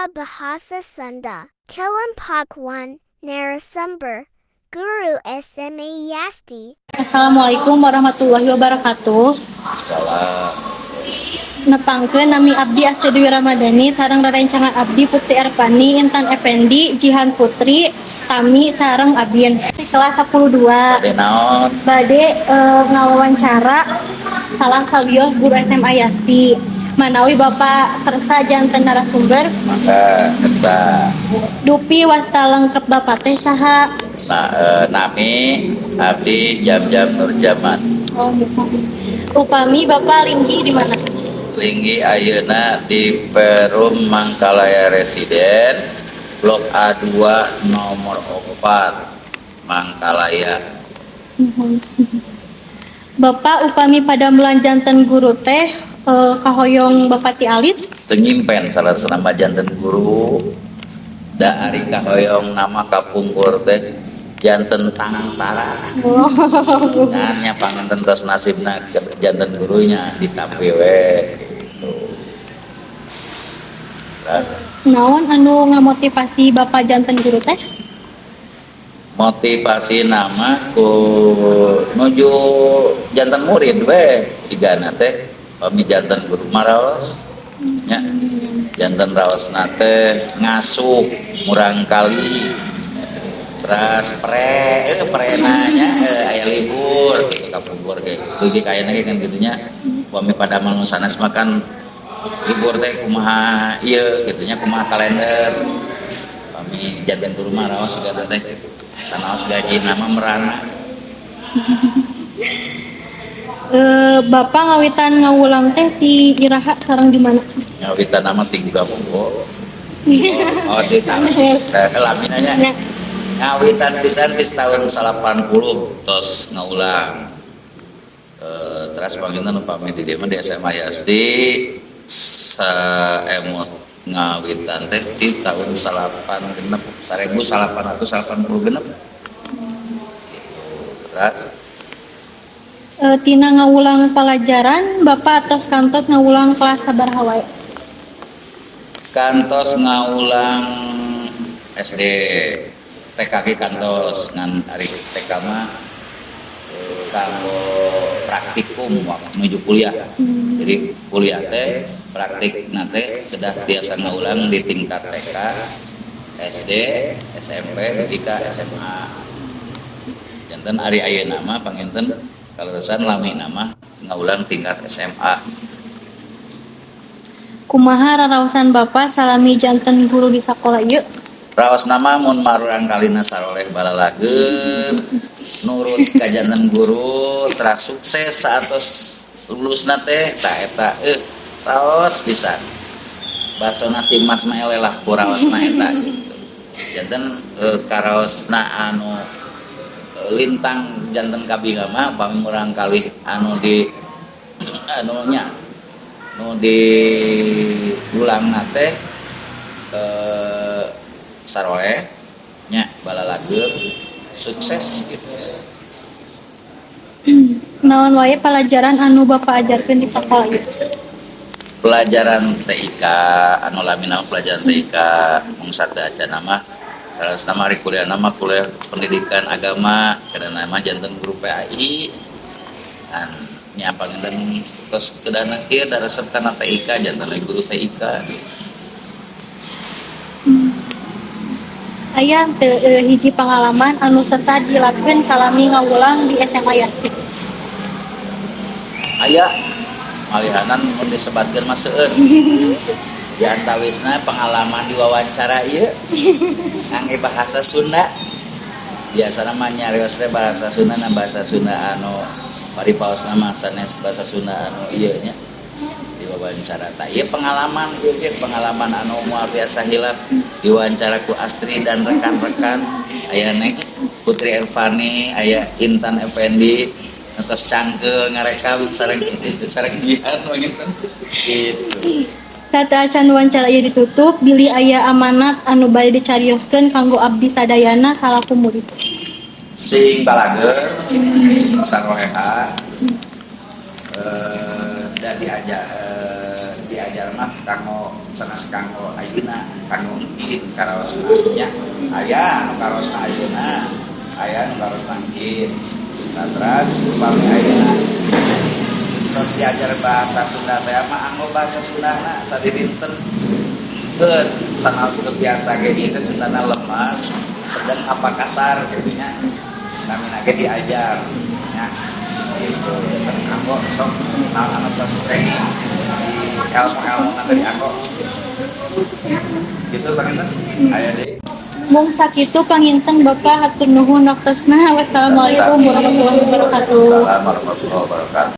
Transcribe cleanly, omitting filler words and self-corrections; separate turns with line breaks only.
Belajar Bahasa Sunda. Kelompok 1, Narasumber, Guru SMA Yasti.
Assalamualaikum warahmatullahi wabarakatuh.
Salah.
Nepangkeun nami abdi Asti Dewi Ramadhani sareng rerencangan abdi Putri Ervani, Intan Effendi, Jihan Putri, Tami sareng Abin. Kelas 12.
Bade naon?
Bade ngawawancara salah sawios guru SMA Yasti. Manawi Bapak kersa janten narasumber.
Maka kersa.
Dupi wasta lengkep Bapak teh saha?
Nami abdi Jam-Jam Nurjaman.
Oh, upami Bapak linggi di mana?
Linggi ayeuna di Perum Mangkalaya Residen, Blok A2 nomor 4 Mangkalaya.
Bapak upami pada mulan janten guru teh kahoyong Bapak ti alit.
Tengimpen salah senama janten guru. Da ari kahoyong nama kapungkur teh janten tangtara. Nya panganten tos nasibna janten gurunya ditampi we gitu. Terus
Naon anu ngamotivasi Bapak janten guru teh?
motivasi nama ku nuju jantan murid we sigana teh pami jantan guru maraos nya jantan raos nate ngasuh murang kali terus nanya aya libur gitu kapungkur kayak gitu kayaknya kan gitunya pami pada manusanes makan libur teh kumaha ieu gitunya kumaha kalender pami jantan guru maraos sigana teh sanaos gaji nama merana.
Bapak ngawitan ngawulang teh di Iraha sareng di mana?
Ngawitan nama tiga pokok. Oh di tahun laminanya. Ngawitan pisan di tahun 80 tos ngaulang. Terus panginten upami di dia mah di SMA Yasti saemot ngawitan teh di tahun 1880 genep. Terus
Tina ngawulang pelajaran Bapak atas kantos ngawulang kelas sabaraha wae?
kantos ngaulang SD TK kantos ngan ari TK mah kanggo praktikum waktu menuju kuliah. Jadi kuliah teh praktik nate sudah biasa ngaulang di tingkat TK, SD, SMP, hingga SMA. Janten ari ayeuna mah panginten kaleresan lami nama ngaulang tingkat SMA.
Kumaha raraosan Bapak salami janten guru di sekolah ieu?
Raos nama mun marurang kalina saroleh balalageun nurut ka janten guru teras sukses saatos lulusna teh tah eta raos pisan basona si Mas Maele lah ku raosna eta gitu. Janten karaosna anu lintang janten kabinga mah pami murang kalih anu di anunya nu di ulangna teh saroleh nya balalageun sukses gitu.
Naon wae pelajaran anu Bapak ajarkeun di sekolah ieu?
Pelajaran TIK anu laminna pelajaran TIK mung sateaca nama salah nama ari kuliah nama kuliah pendidikan agama kana nama janten guru PAI an nya panginten tos keudana kieu da resep kana TIK janten guru TIK.
Aya hiji pengalaman anu sesat dilakukeun salami ngawulang di SMA Yasti.
Aya malihanan mun disebatkeun mah seueur. Di antawisna pengalaman diwawancara ieu ngangge bahasa Sunda. Biasana mah nyarios teh bahasa Sunda na bahasa Sunda anu paripaosna mah sanes bahasa Sunda anu ieu nya diwawancara tah ieu pengalaman anu moal biasa hilap diwawancara ku Astri dan rekan-rekan aya Neng Putri Ervani aya Intan Effendi terus cangkeul ngarekam sareng Jihan begitu gitu.
Sateuacan wawancara ieu ditutup, bilih aya amanat anu bade dicarioskeun kanggo abdi sadayana salaku murid.
Sing balager, sing saroheha, dan diajar mah kanggo sanes kanggo ayeuna kanggo engkin karaosna nya aya anu karaosna ayeuna aya anu karaosna engkin. Nah, terus upami ayeuna terus diajar bahasa Sunda teh mah anggo bahasa Sundana sadidinten beun sanaos biasa ge ieu teh Sundana lemes sedang apa kasar kitu nya namina ge diajar nya gitu ya anggo sok anu tos teh di ilmu-ilmu dari anggo gitu panginten aya deui.
Mung sakitu panginten Bapak hatur nuhun waktosna. Wassalamualaikum warahmatullahi wabarakatuh.
Assalamualaikum warahmatullahi wabarakatuh.